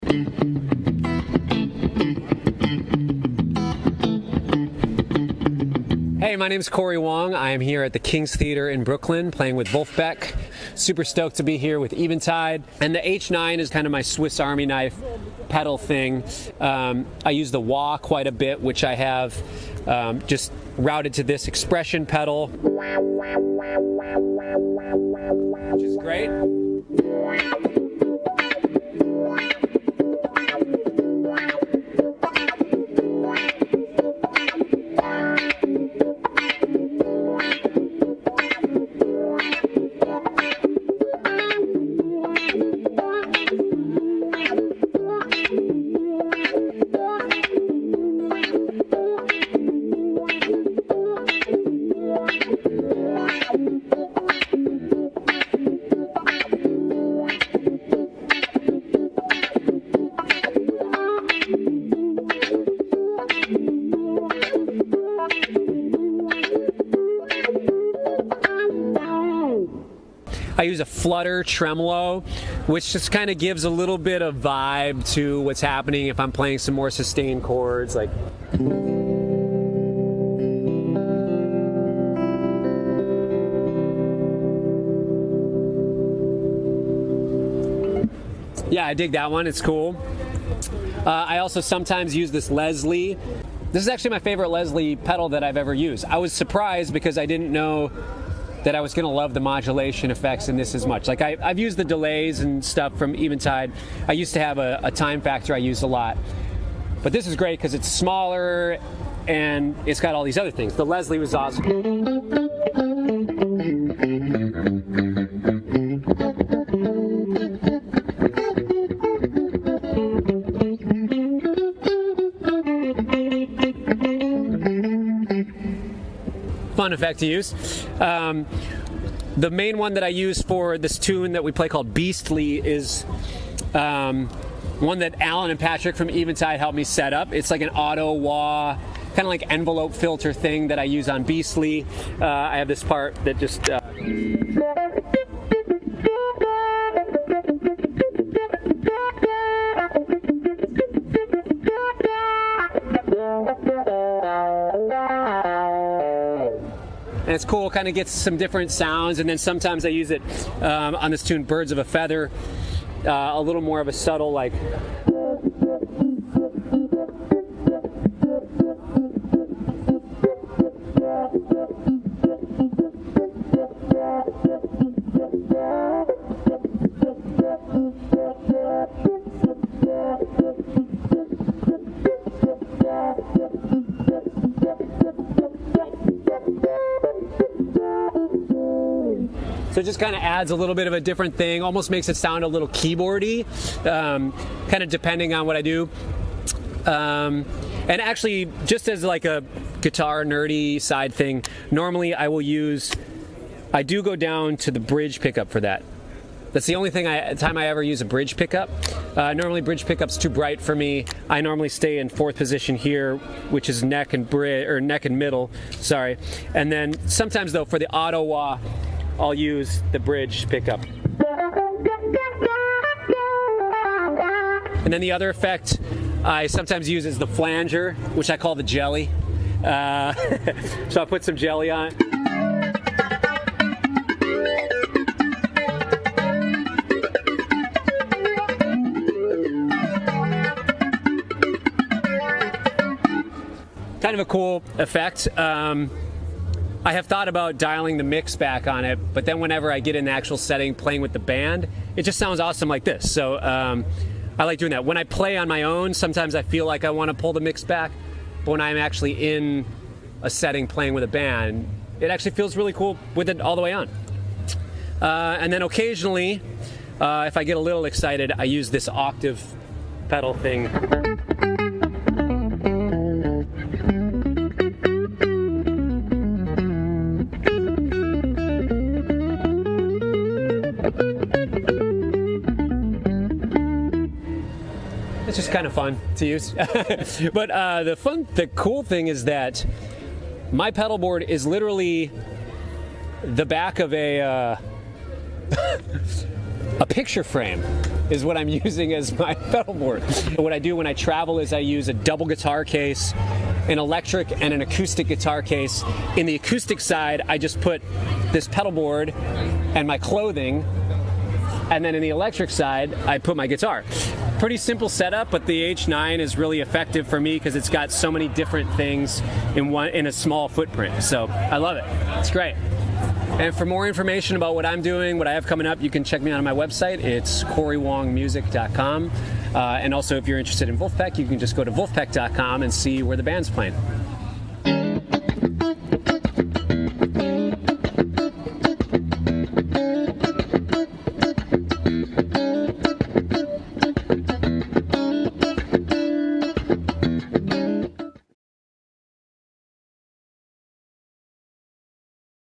Hey, my name's Cory Wong. I am here at the King's Theater in Brooklyn playing with Vulfpeck. Super stoked to be here with Eventide. And the H9 is kind of my Swiss Army knife pedal thing. I use the wah quite a bit, which I have just routed to this expression pedal, which is great. I use a flutter tremolo, which just kind of gives a little bit of vibe to what's happening if I'm playing some more sustained chords, like. Yeah, I dig that one. It's cool. I also sometimes use this Leslie. This is actually my favorite Leslie pedal that I've ever used. I was surprised because I didn't know that I was going to love the modulation effects in this as much. Like I've used the delays and stuff from Eventide. I used to have a time factor I used a lot. But this is great because it's smaller and it's got all these other things. The Leslie was awesome. Fun effect to use. The main one that I use for this tune that we play called Beastly is one that Alan and Patrick from Eventide helped me set up. It's like an auto wah, kind of like envelope filter thing that I use on Beastly. I have this part that just and it's cool, kind of gets some different sounds, and then sometimes I use it on this tune, Birds of a Feather, a little more of a subtle, like. So it just kind of adds a little bit of a different thing, almost makes it sound a little keyboardy, kind of depending on what I do. And actually, just as like a guitar nerdy side thing, normally I do go down to the bridge pickup for that. That's the only time I ever use a bridge pickup. Normally bridge pickup's too bright for me. I normally stay in fourth position here, which is neck and middle, sorry. And then sometimes though, for the auto wah, I'll use the bridge pickup. And then the other effect I sometimes use is the flanger, which I call the jelly. So I'll put some jelly on it. Kind of a cool effect. I have thought about dialing the mix back on it, but then whenever I get in the actual setting playing with the band, it just sounds awesome like this. So I like doing that. When I play on my own, sometimes I feel like I want to pull the mix back, but when I'm actually in a setting playing with a band, it actually feels really cool with it all the way on. And then occasionally, if I get a little excited, I use this octave pedal thing. It's just kind of fun to use. But the cool thing is that my pedal board is literally the back of a a picture frame is what I'm using as my pedal board. What I do when I travel is I use a double guitar case, an electric and an acoustic guitar case. In the acoustic side, I just put this pedal board and my clothing, and then in the electric side, I put my guitar. Pretty simple setup, but the H9 is really effective for me because it's got so many different things in a small footprint. So I love it. It's great. And for more information about what I'm doing, what I have coming up, you can check me out on my website. It's corywongmusic.com. And also, if you're interested in Vulfpeck, you can just go to vulfpeck.com and see where the band's playing.